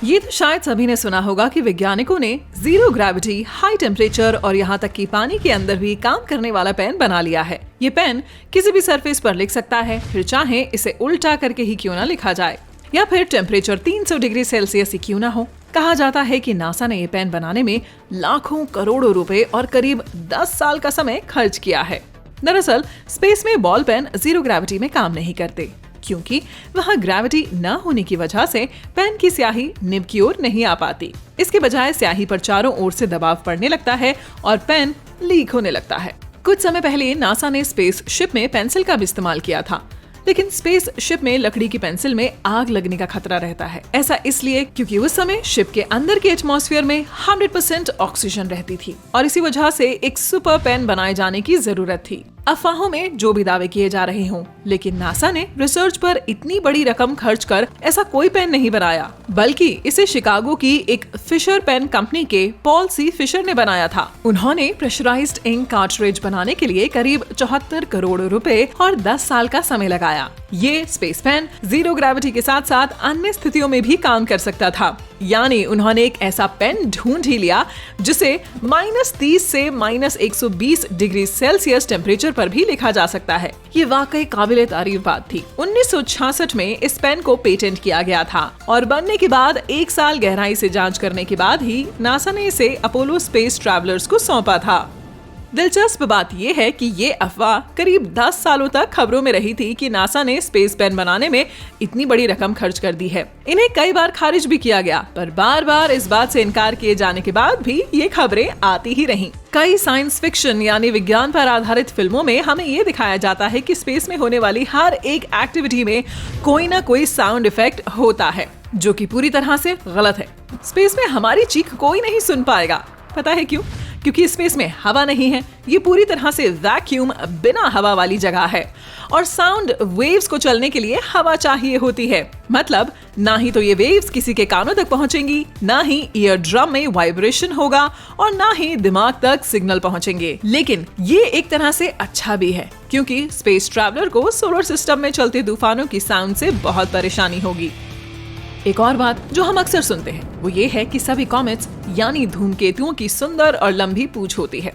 ये तो शायद सभी ने सुना होगा कि वैज्ञानिकों ने जीरो ग्रेविटी, हाई टेम्परेचर और यहाँ तक कि पानी के अंदर भी काम करने वाला पेन बना लिया है। ये पेन किसी भी सरफेस पर लिख सकता है, फिर चाहे इसे उल्टा करके ही क्यों ना लिखा जाए, या फिर टेम्परेचर 300 डिग्री सेल्सियस ही क्यों ना हो। कहा जाता है कि नासा ने ये पेन बनाने में लाखों करोड़ों रुपए और करीब 10 साल का समय खर्च किया है। दरअसल स्पेस में बॉल पेन जीरो ग्रेविटी में काम नहीं करते, क्योंकि वहाँ ग्रेविटी न होने की वजह से पेन की स्याही निब की ओर नहीं आ पाती। इसके बजाय स्याही पर चारों ओर से दबाव पड़ने लगता है और पेन लीक होने लगता है। कुछ समय पहले नासा ने स्पेस शिप में पेंसिल का भी इस्तेमाल किया था, लेकिन स्पेस शिप में लकड़ी की पेंसिल में आग लगने का खतरा रहता है। ऐसा इसलिए क्योंकि उस समय शिप के अंदर के एटमॉस्फेयर में 100% ऑक्सीजन रहती थी और इसी वजह से एक सुपर पेन बनाए जाने की जरूरत थी। अफवाहों में जो भी दावे किए जा रहे हों, लेकिन नासा ने रिसर्च पर इतनी बड़ी रकम खर्च कर ऐसा कोई पेन नहीं बनाया, बल्कि इसे शिकागो की एक फिशर पेन कंपनी के पॉल सी फिशर ने बनाया था। उन्होंने प्रेशराइज्ड इंक कार्ट्रिज बनाने के लिए करीब 74 करोड़ रुपए और 10 साल का समय लगाया। ये स्पेस पेन जीरो ग्रेविटी के साथ साथ अन्य स्थितियों में भी काम कर सकता था, यानी उन्होंने एक ऐसा पेन ढूंढ ही लिया जिसे -30 से -120 डिग्री सेल्सियस टेम्परेचर पर भी लिखा जा सकता है। ये वाकई काबिले तारीफ बात थी। 1966 में इस पेन को पेटेंट किया गया था और बनने के बाद 1 साल गहराई से जांच करने के बाद ही नासा ने इसे अपोलो स्पेस ट्रैवलर्स को सौंपा था। दिलचस्प बात यह है कि ये अफवाह करीब 10 सालों तक खबरों में रही थी कि नासा ने स्पेस पेन बनाने में इतनी बड़ी रकम खर्च कर दी है। इन्हें कई बार खारिज भी किया गया, पर बार बार इस बात से इनकार किए जाने के बाद भी ये खबरें आती ही रहीं। कई साइंस फिक्शन यानी विज्ञान पर आधारित फिल्मों में हमें ये दिखाया जाता है कि स्पेस में होने वाली हर एक एक्टिविटी में कोई ना कोई साउंड इफेक्ट होता है, जो कि पूरी तरह से गलत है। स्पेस में हमारी चीख कोई नहीं सुन पाएगा। पता है क्यों? क्योंकि स्पेस में हवा नहीं है। ये पूरी तरह से वैक्यूम, बिना हवा वाली जगह है और साउंड वेव्स को चलने के लिए हवा चाहिए होती है। मतलब ना ही तो ये वेव्स किसी के कानों तक पहुंचेंगी, ना ही ईयर ड्रम में वाइब्रेशन होगा और ना ही दिमाग तक सिग्नल पहुंचेंगे। लेकिन ये एक तरह से अच्छा भी है, क्योंकि स्पेस ट्रैवलर को सोलर सिस्टम में चलते तूफानों की साउंड से बहुत परेशानी होगी। एक और बात जो हम अक्सर सुनते हैं वो ये है कि सभी कॉमेट्स यानी धूमकेतुओं की सुंदर और लंबी पूंछ होती है,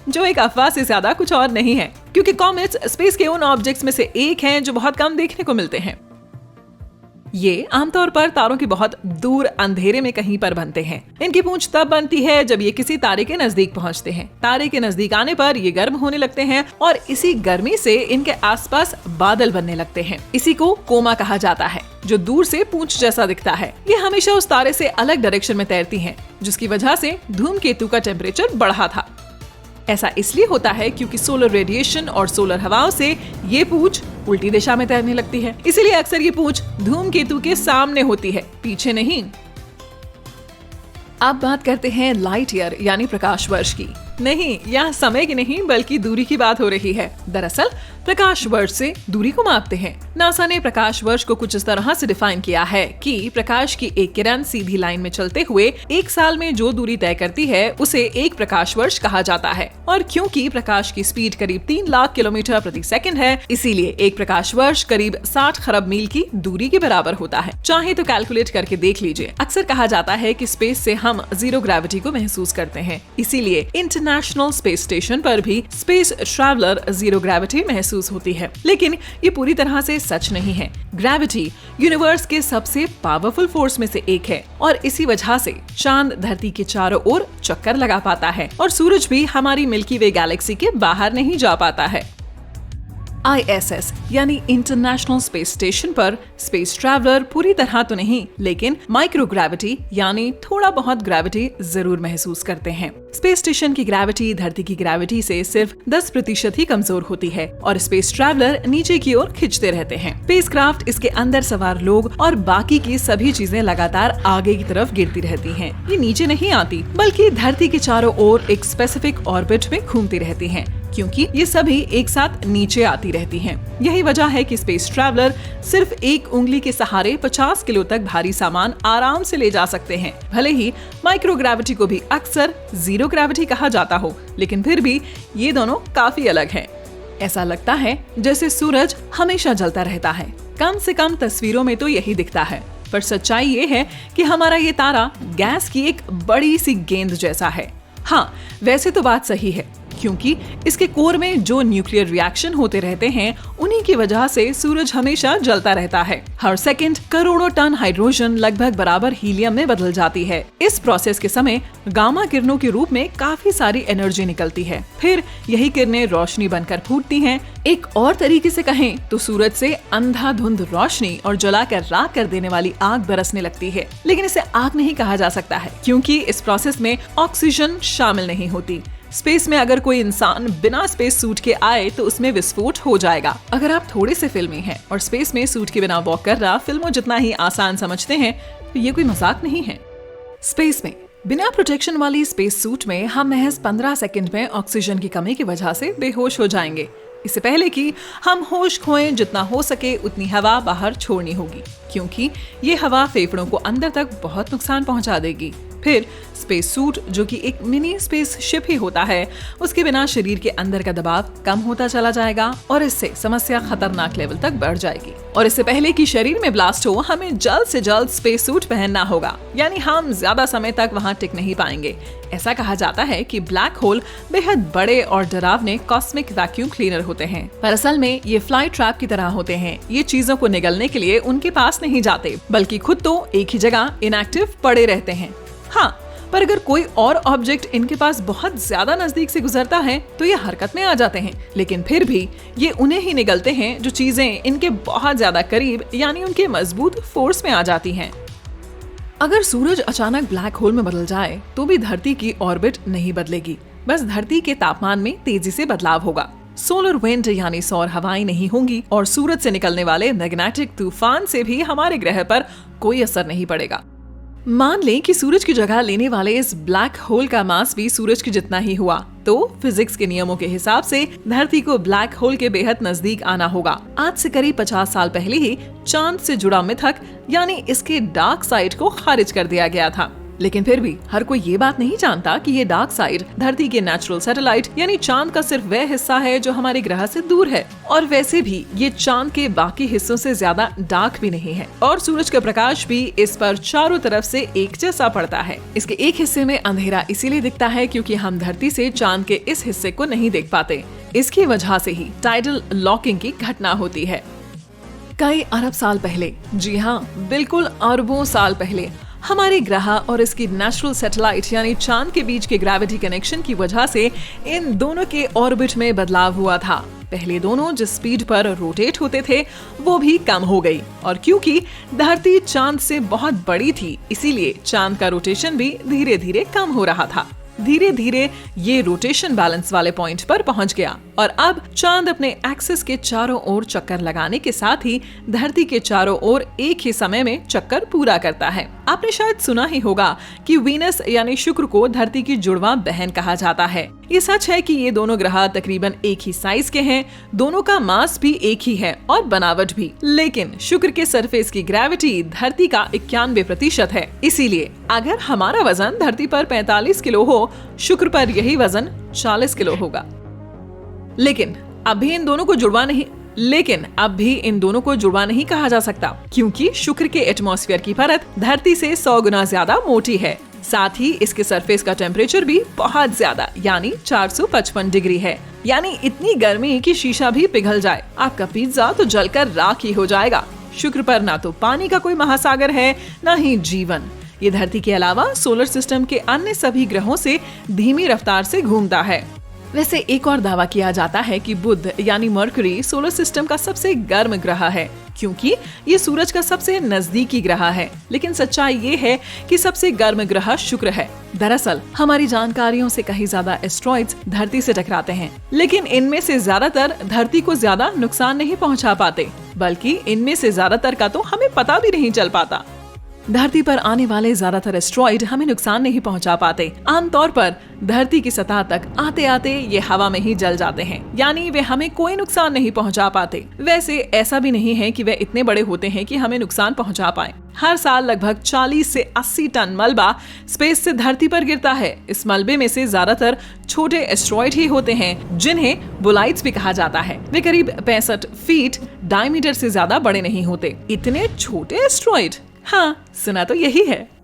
जो एक अफवाह से ज्यादा कुछ और नहीं है, क्योंकि कॉमेट्स स्पेस के उन ऑब्जेक्ट्स में से एक हैं जो बहुत कम देखने को मिलते हैं। ये आमतौर पर तारों के बहुत दूर अंधेरे में कहीं पर बनते हैं। इनकी पूंछ तब बनती है जब ये किसी तारे के नजदीक पहुंचते हैं। तारे के नजदीक आने पर ये गर्म होने लगते हैं और इसी गर्मी से इनके आसपास बादल बनने लगते हैं। इसी को कोमा कहा जाता है, जो दूर से पूंछ जैसा दिखता है। ये हमेशा उस तारे से अलग डायरेक्शन में तैरती हैं, जिसकी वजह से धूमकेतु का टेम्परेचर बढ़ा था। ऐसा इसलिए होता है क्योंकि सोलर रेडिएशन और सोलर हवाओं से ये पूंछ उल्टी दिशा में तैरने लगती है। इसीलिए अक्सर ये पूंछ धूमकेतु के सामने होती है, पीछे नहीं। अब बात करते हैं लाइट ईयर यानी प्रकाश वर्ष की। नहीं, यहाँ समय की नहीं बल्कि दूरी की बात हो रही है। दरअसल प्रकाश वर्ष से दूरी को मापते हैं। नासा ने प्रकाश वर्ष को कुछ इस तरह से डिफाइन किया है कि प्रकाश की एक किरण सीधी लाइन में चलते हुए 1 साल में जो दूरी तय करती है उसे एक प्रकाश वर्ष कहा जाता है। और क्योंकि प्रकाश की स्पीड करीब 3 लाख किलोमीटर प्रति सेकंड है, इसीलिए एक प्रकाश वर्ष करीब 60 खरब मील की दूरी के बराबर होता है। चाहे तो कैलकुलेट करके देख लीजिए। अक्सर कहा जाता है कि स्पेस से हम जीरो ग्रेविटी को महसूस करते हैं, इसीलिए इंटरनेशनल स्पेस स्टेशन पर भी स्पेस ट्रैवलर जीरो ग्रेविटी महसूस होती है। लेकिन ये पूरी तरह से सच नहीं है। ग्रेविटी यूनिवर्स के सबसे पावरफुल फोर्स में से एक है और इसी वजह से चांद धरती के चारों ओर चक्कर लगा पाता है और सूरज भी हमारी मिल्की वे गैलेक्सी के बाहर नहीं जा पाता है। ISS यानी इंटरनेशनल स्पेस स्टेशन पर स्पेस ट्रैवलर पूरी तरह तो नहीं, लेकिन माइक्रोग्रेविटी यानी थोड़ा बहुत ग्रेविटी जरूर महसूस करते हैं। स्पेस स्टेशन की ग्रेविटी धरती की ग्रेविटी से सिर्फ 10% ही कमजोर होती है और स्पेस ट्रैवलर नीचे की ओर खिंचते रहते हैं। स्पेसक्राफ्ट, इसके अंदर सवार लोग और बाकी की सभी चीजें लगातार आगे की तरफ गिरती रहती हैं। ये नीचे नहीं आती, बल्कि धरती के चारों ओर एक स्पेसिफिक ऑर्बिट में घूमती रहती हैं, क्योंकि ये सभी एक साथ नीचे आती रहती हैं। यही वजह है कि स्पेस ट्रैवलर सिर्फ एक उंगली के सहारे 50 किलो तक भारी सामान आराम से ले जा सकते हैं। भले ही माइक्रोग्रेविटी को भी अक्सर जीरो ग्रेविटी कहा जाता हो, लेकिन फिर भी ये दोनों काफी अलग हैं। ऐसा लगता है जैसे सूरज हमेशा जलता रहता है। कम से कम तस्वीरों में तो यही दिखता है। पर सच्चाई ये है कि हमारा ये तारा गैस की एक बड़ी सी गेंद जैसा है। हाँ, वैसे तो बात सही है, क्योंकि इसके कोर में जो न्यूक्लियर रिएक्शन होते रहते हैं उन्हीं की वजह से सूरज हमेशा जलता रहता है। हर सेकंड करोड़ों टन हाइड्रोजन लगभग बराबर हीलियम में बदल जाती है। इस प्रोसेस के समय गामा किरणों के रूप में काफी सारी एनर्जी निकलती है। फिर यही किरणें रोशनी बनकर फूटती हैं। एक और तरीके से कहें तो सूरज से अंधाधुंध रोशनी और जलाकर राख कर देने वाली आग बरसने लगती है। लेकिन इसे आग नहीं कहा जा सकता है, क्योंकि इस प्रोसेस में ऑक्सीजन शामिल नहीं होती। स्पेस में अगर कोई इंसान बिना स्पेस सूट के आए तो उसमें विस्फोट हो जाएगा। अगर आप थोड़े से फिल्मी हैं और स्पेस में सूट के बिना वॉक करना फिल्मों जितना ही आसान समझते हैं तो ये कोई मजाक नहीं है। स्पेस में बिना प्रोटेक्शन वाली स्पेस सूट में हम महज 15 सेकंड में ऑक्सीजन की कमी की वजह से बेहोश हो जाएंगे। इससे पहले कि हम होश खोएं, जितना हो सके उतनी हवा बाहर छोड़नी होगी, क्योंकि ये हवा फेफड़ों को अंदर तक बहुत नुकसान पहुंचा देगी। फिर स्पेस सूट, जो कि एक मिनी स्पेस शिप ही होता है, उसके बिना शरीर के अंदर का दबाव कम होता चला जाएगा और इससे समस्या खतरनाक लेवल तक बढ़ जाएगी। और इससे पहले कि शरीर में ब्लास्ट हो, हमें जल्द से जल्द स्पेस सूट पहनना होगा, यानी हम ज्यादा समय तक वहाँ टिक नहीं पाएंगे। ऐसा कहा जाता है कि ब्लैक होल बेहद बड़े और डरावने कॉस्मिक वैक्यूम क्लीनर होते हैं, पर असल में ये फ्लाई ट्रैप की तरह होते हैं। ये चीजों को निगलने के लिए उनके पास नहीं जाते, बल्कि खुद तो एक ही जगह इनएक्टिव पड़े रहते हैं। हाँ, पर अगर कोई और ऑब्जेक्ट इनके पास बहुत ज्यादा नजदीक से गुजरता है तो ये हरकत में आ जाते हैं, लेकिन फिर भी ये उन्हें ही निगलते हैं जो चीजें इनके बहुत ज्यादा करीब यानी उनके मजबूत फोर्स में आ जाती हैं। अगर सूरज अचानक ब्लैक होल में बदल जाए तो भी धरती की ऑर्बिट नहीं बदलेगी, बस धरती के तापमान में तेजी से बदलाव होगा। सोलर विंड यानी सौर हवाएं नहीं होंगी और सूरज से निकलने वाले मैग्नेटिक तूफान से भी हमारे ग्रह पर कोई असर नहीं पड़ेगा। मान लें कि सूरज की जगह लेने वाले इस ब्लैक होल का मास भी सूरज के जितना ही हुआ, तो फिजिक्स के नियमों के हिसाब से धरती को ब्लैक होल के बेहद नजदीक आना होगा। आज से करीब 50 साल पहले ही चांद से जुड़ा मिथक यानी इसके डार्क साइड को खारिज कर दिया गया था। लेकिन फिर भी हर कोई ये बात नहीं जानता कि ये डार्क साइड धरती के नेचुरल सैटेलाइट यानी चांद का सिर्फ वह हिस्सा है जो हमारे ग्रह से दूर है, और वैसे भी ये चांद के बाकी हिस्सों से ज्यादा डार्क भी नहीं है, और सूरज का प्रकाश भी इस पर चारों तरफ से एक जैसा पड़ता है। इसके एक हिस्से में अंधेरा इसीलिए दिखता है क्योंकि हम धरती से चांद के इस हिस्से को नहीं देख पाते। इसकी वजह से ही टाइडल लॉकिंग की घटना होती है। कई अरब साल पहले, जी हाँ, बिल्कुल अरबों साल पहले, हमारे ग्रह और इसकी नेचुरल सैटेलाइट यानी चांद के बीच के ग्रेविटी कनेक्शन की वजह से इन दोनों के ऑर्बिट में बदलाव हुआ था। पहले दोनों जिस स्पीड पर रोटेट होते थे वो भी कम हो गई, और क्योंकि धरती चांद से बहुत बड़ी थी इसीलिए चांद का रोटेशन भी धीरे धीरे कम हो रहा था। धीरे धीरे ये रोटेशन बैलेंस वाले पॉइंट पर पहुंच गया और अब चांद अपने एक्सिस के चारों ओर चक्कर लगाने के साथ ही धरती के चारों ओर एक ही समय में चक्कर पूरा करता है। आपने शायद सुना ही होगा कि वीनस यानी शुक्र को धरती की जुड़वा बहन कहा जाता है। ये सच है कि ये दोनों ग्रह तकरीबन एक ही साइज के हैं, दोनों का मास भी एक ही है और बनावट भी, लेकिन शुक्र के सरफेस की ग्रेविटी धरती का 91% है। इसीलिए अगर हमारा वजन धरती पर 45 किलो हो, शुक्र पर यही वजन 40 किलो होगा। लेकिन अब भी इन दोनों को जुड़वा नहीं कहा जा सकता, क्योंकि शुक्र के एटमॉस्फेयर की परत धरती से 100 गुना ज्यादा मोटी है। साथ ही इसके सरफेस का टेम्परेचर भी बहुत ज्यादा यानी 455 डिग्री है, यानी इतनी गर्मी कि शीशा भी पिघल जाए, आपका पिज्जा तो जलकर राख ही हो जाएगा। शुक्र पर ना तो पानी का कोई महासागर है, ना ही जीवन। ये धरती के अलावा सोलर सिस्टम के अन्य सभी ग्रहों से धीमी रफ्तार से घूमता है। वैसे एक और दावा किया जाता है कि बुध यानी मरकरी सोलर सिस्टम का सबसे गर्म ग्रह है, क्योंकि ये सूरज का सबसे नजदीकी ग्रह है। लेकिन सच्चाई ये है कि सबसे गर्म ग्रह शुक्र है। दरअसल हमारी जानकारियों से कहीं ज्यादा एस्ट्रॉइड्स धरती से टकराते हैं, लेकिन इनमें से ज्यादातर धरती को ज्यादा नुकसान नहीं पहुंचा पाते, बल्कि इनमें से ज्यादातर का तो हमें पता भी नहीं चल पाता। धरती पर आने वाले ज्यादातर एस्ट्रॉइड हमें नुकसान नहीं पहुंचा पाते। आमतौर पर धरती की सतह तक आते आते ये हवा में ही जल जाते हैं, यानी वे हमें कोई नुकसान नहीं पहुंचा पाते। वैसे ऐसा भी नहीं है कि वे इतने बड़े होते हैं कि हमें नुकसान पहुंचा पाए। हर साल लगभग 40 से 80 टन मलबा स्पेस से धरती पर गिरता है। इस मलबे में से ज्यादातर छोटे एस्ट्रॉइड ही होते हैं, जिन्हें बोलाइट्स भी कहा जाता है। वे करीब 65 फीट डायमीटर से ज्यादा बड़े नहीं होते। इतने छोटे एस्ट्रॉइड, हाँ, सुना तो यही है।